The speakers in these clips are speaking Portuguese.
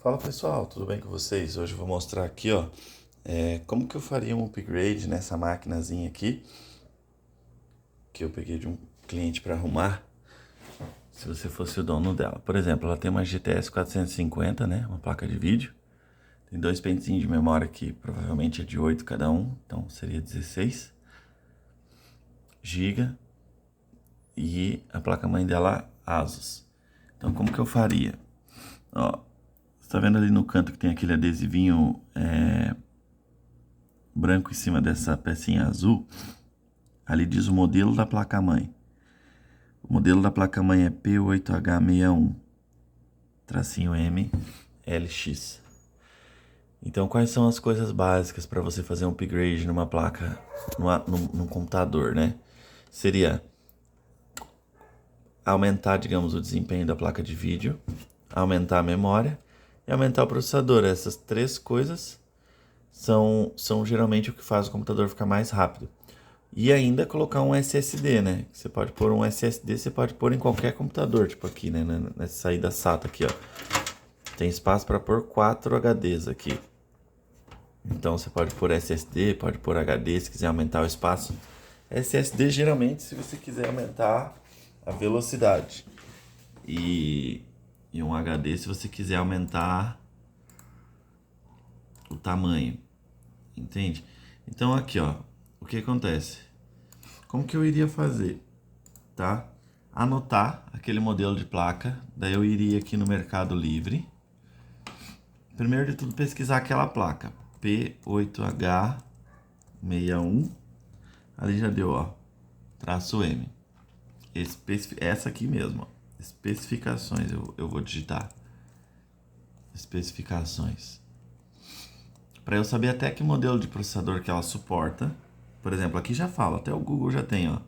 Fala pessoal, tudo bem com vocês? Hoje eu vou mostrar aqui, ó, como que eu faria um upgrade nessa maquinazinha aqui, que eu peguei de um cliente para arrumar, se você fosse o dono dela. Por exemplo, ela tem uma GTS 450, né, uma placa de vídeo, tem dois pentezinhos de memória que provavelmente é de 8 cada um, então seria 16 GB, e a placa-mãe dela, Asus. Então como que eu faria? Ó, você tá vendo ali no canto que tem aquele adesivinho branco em cima dessa pecinha azul? Ali diz o modelo da placa-mãe. O modelo da placa-mãe é P8H61-M-LX. Então, quais são as coisas básicas para você fazer um upgrade numa placa, num computador, né? Seria aumentar, digamos, o desempenho da placa de vídeo, aumentar a memória e aumentar o processador. Essas três coisas são geralmente o que faz o computador ficar mais rápido. E ainda colocar um SSD, né? Você pode pôr um SSD, você pode pôr em qualquer computador, tipo aqui, né? Nessa saída SATA aqui, ó. Tem espaço para pôr 4 HDs aqui. Então você pode pôr SSD, pode pôr HD se quiser aumentar o espaço. SSD geralmente se você quiser aumentar a velocidade. E um HD se você quiser aumentar o tamanho. Entende? Então aqui, ó. O que acontece? Como que eu iria fazer? Tá? Anotar aquele modelo de placa, daí eu iria aqui no Mercado Livre. Primeiro de tudo, pesquisar aquela placa, P8H61, ali já deu, ó, -M. Essa aqui mesmo, ó. Especificações, eu vou digitar. Especificações. Para eu saber até que modelo de processador que ela suporta. Por exemplo, aqui já fala, até o Google já tem, ó.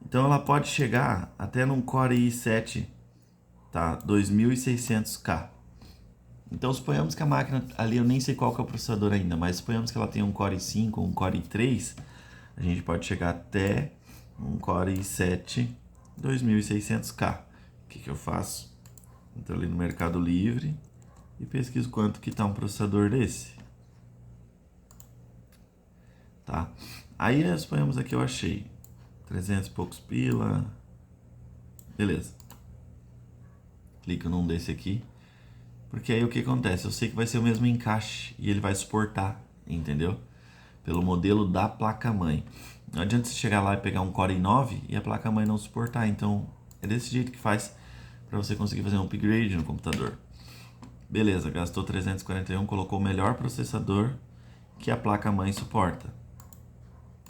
Então ela pode chegar até num Core i7, tá? 2600K. Então suponhamos que a máquina ali, eu nem sei qual que é o processador ainda, mas suponhamos que ela tenha um Core i5 ou um Core i3, a gente pode chegar até um Core i7 2600K. O que eu faço? Entro ali no Mercado Livre e pesquiso quanto que tá um processador desse. Tá? Aí suponhamos aqui eu achei 300 e poucos pila. Beleza. Clico num desse aqui. Porque aí o que acontece? Eu sei que vai ser o mesmo encaixe e ele vai suportar, entendeu? Pelo modelo da placa-mãe. Não adianta você chegar lá e pegar um Core i9 e a placa-mãe não suportar. Então é desse jeito que faz para você conseguir fazer um upgrade no computador. Beleza, gastou 341, colocou o melhor processador que a placa-mãe suporta.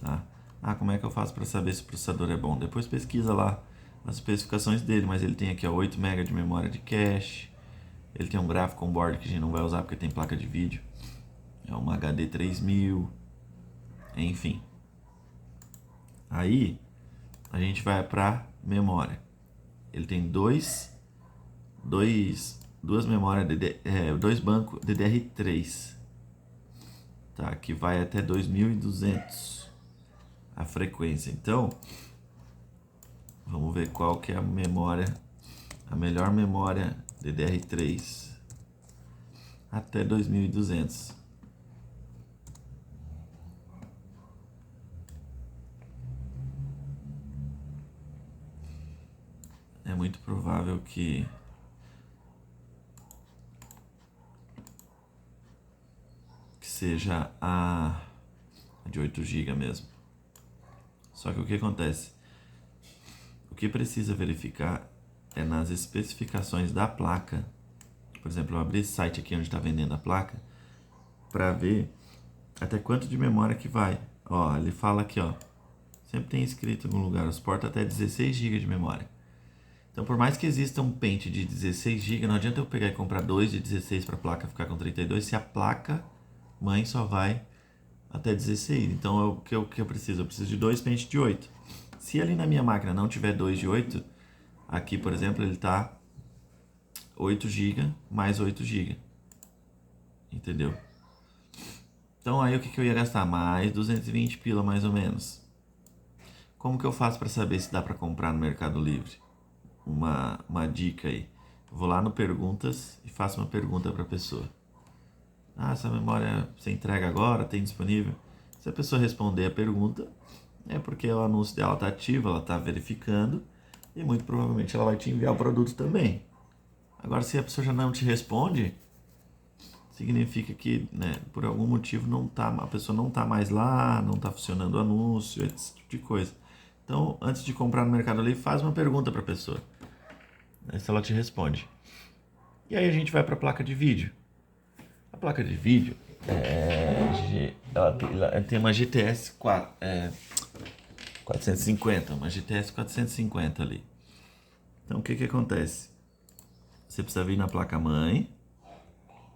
Tá? Ah, como é que eu faço para saber se o processador é bom? Depois pesquisa lá as especificações dele, mas ele tem aqui ó, 8 MB de memória de cache. Ele tem um gráfico on board que a gente não vai usar porque tem placa de vídeo. É uma HD 3000. Enfim. Aí a gente vai para memória. Ele tem duas memórias, dois bancos DDR3. Tá, que vai até 2200 a frequência. Então, vamos ver qual que é a memória, a melhor memória DDR3 até 2200. É muito provável que seja a de 8 GB mesmo. Só que o que acontece? O que precisa verificar é nas especificações da placa. Por exemplo, eu abri esse site aqui onde está vendendo a placa para ver até quanto de memória que vai. Ó, ele fala aqui, ó, sempre tem escrito em algum lugar, suporta até 16 GB de memória. Então, por mais que exista um pente de 16 GB, não adianta eu pegar e comprar dois de 16 para a placa ficar com 32, se a placa mãe só vai até 16. Então, o que eu preciso? Eu preciso de dois pentes de 8. Se ali na minha máquina não tiver 2 de 8, aqui, por exemplo, ele está 8 GB mais 8 GB. Entendeu? Então, aí o que eu ia gastar? Mais 220 pila, mais ou menos. Como que eu faço para saber se dá para comprar no Mercado Livre? Uma dica aí. vou lá no perguntas e faço uma pergunta para a pessoa. Ah, essa memória você entrega agora, tem disponível? Se a pessoa responder a pergunta, é porque o anúncio dela está ativo, ela está verificando e muito provavelmente ela vai te enviar o produto também. Agora, se a pessoa já não te responde, significa que, né, por algum motivo a pessoa não está mais lá, não está funcionando o anúncio, esse tipo de coisa. Então, antes de comprar no Mercado Livre, faz uma pergunta para a pessoa, né, se ela te responde. E aí a gente vai para a placa de vídeo. A placa de vídeo ela tem uma GTS 450, uma GTS 450 ali. Então o que acontece? Você precisa vir na placa-mãe,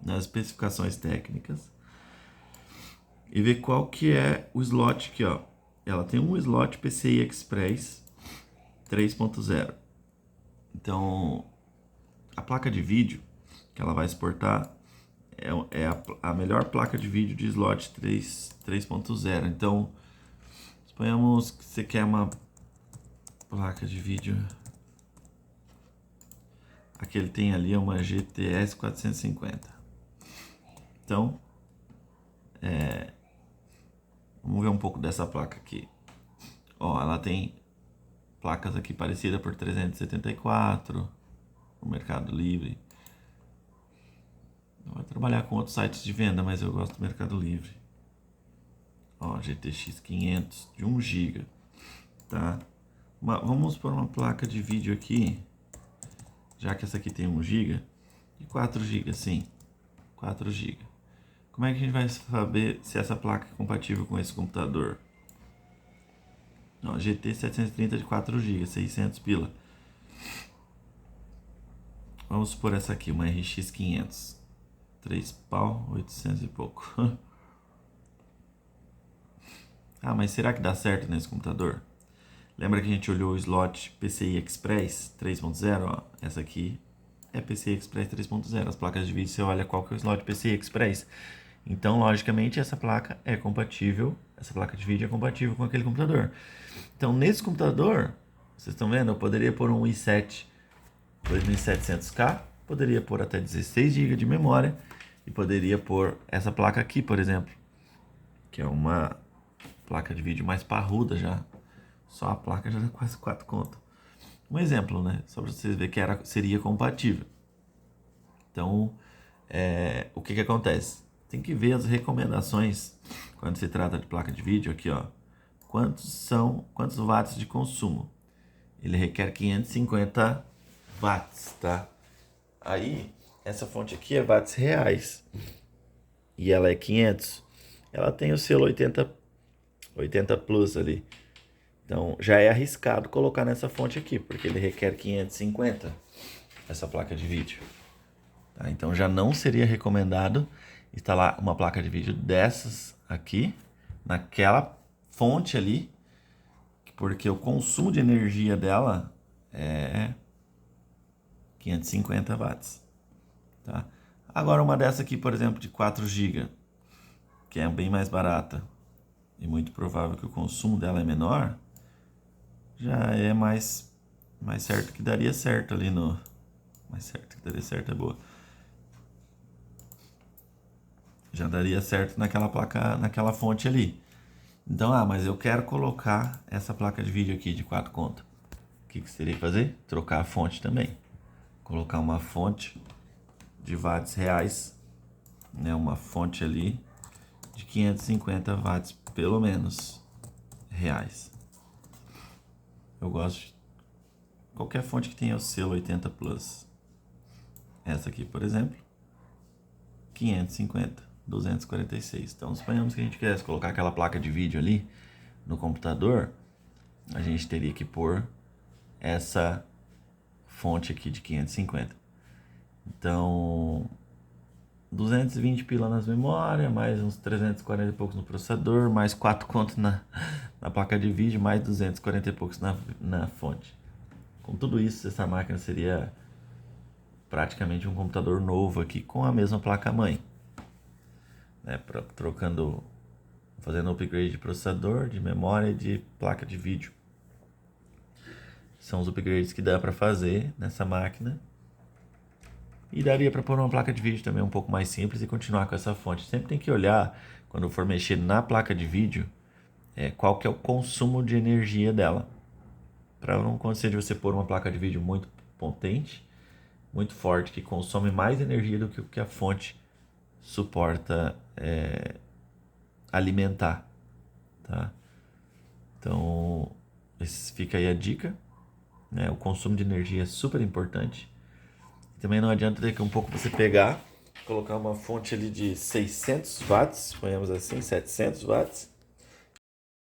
nas especificações técnicas e ver qual que é o slot aqui, ó. Ela tem um slot PCI Express 3.0. Então, a placa de vídeo que ela vai exportar é a melhor placa de vídeo de slot 3.0. Então, suponhamos que você quer uma placa de vídeo. A que ele tem ali é uma GTS 450. Então, vamos ver um pouco dessa placa aqui. Ó, ela tem placas aqui parecidas por 374 no Mercado Livre. Eu vou trabalhar com outros sites de venda, mas eu gosto do Mercado Livre. Ó, GTX 500 de 1 GB, tá? Vamos por uma placa de vídeo aqui, já que essa aqui tem 1 GB e 4 GB, sim, 4 GB. Como é que a gente vai saber se essa placa é compatível com esse computador? Ó, GT 730 de 4 GB, 600 pila. Vamos supor essa aqui, uma RX 500. 3 pau, 800 e pouco. Ah, mas será que dá certo nesse computador? Lembra que a gente olhou o slot PCI Express 3.0? Ó, essa aqui é PCI Express 3.0. As placas de vídeo você olha qual que é o slot PCI Express. Então, logicamente, essa placa é compatível, essa placa de vídeo é compatível com aquele computador. Então, nesse computador, vocês estão vendo, eu poderia pôr um i7 2700K, poderia pôr até 16 GB de memória e poderia pôr essa placa aqui, por exemplo, que é uma placa de vídeo mais parruda já. Só a placa já dá quase 4 conto. Um exemplo, né? Só para vocês verem que seria compatível. Então, o que acontece? Tem que ver as recomendações quando se trata de placa de vídeo aqui, ó. Quantos watts de consumo? Ele requer 550 watts, tá? Aí, essa fonte aqui é watts reais e ela é 500. Ela tem o selo 80 plus ali. Então, já é arriscado colocar nessa fonte aqui, porque ele requer 550, essa placa de vídeo. Tá? Então, já não seria recomendado instalar uma placa de vídeo dessas aqui, naquela fonte ali, porque o consumo de energia dela é 550 watts. Tá? Agora, uma dessa aqui, por exemplo, de 4 GB, que é bem mais barata, e muito provável que o consumo dela é menor, já é mais certo que daria certo ali no... Mais certo que daria certo é boa. Já daria certo naquela placa, naquela fonte ali. Então, mas eu quero colocar essa placa de vídeo aqui de 4 conto. O que você teria que fazer? Trocar a fonte também. Colocar uma fonte de watts reais, né? Uma fonte ali de 550 watts, pelo menos, reais. Eu gosto de qualquer fonte que tenha o selo 80 plus. Essa aqui, por exemplo, 550, 246. Então, suponhamos que a gente quisesse colocar aquela placa de vídeo ali no computador, a gente teria que pôr essa fonte aqui de 550. Então, 220 pila nas memórias, mais uns 340 e poucos no processador, mais 4 contos na placa de vídeo, mais 240 e poucos na fonte. Com tudo isso, essa máquina seria praticamente um computador novo aqui com a mesma placa-mãe, né? Fazendo upgrade de processador, de memória e de placa de vídeo. São os upgrades que dá para fazer nessa máquina E daria para pôr uma placa de vídeo também um pouco mais simples e continuar com essa fonte. Sempre tem que olhar, quando for mexer na placa de vídeo, qual que é o consumo de energia dela. Para não acontecer de você pôr uma placa de vídeo muito potente, muito forte, que consome mais energia do que o que a fonte suporta alimentar. Tá? Então, fica aí a dica. Né? O consumo de energia é super importante. Também não adianta daqui a um pouco você pegar, colocar uma fonte ali de 600 watts, ponhamos assim, 700 watts,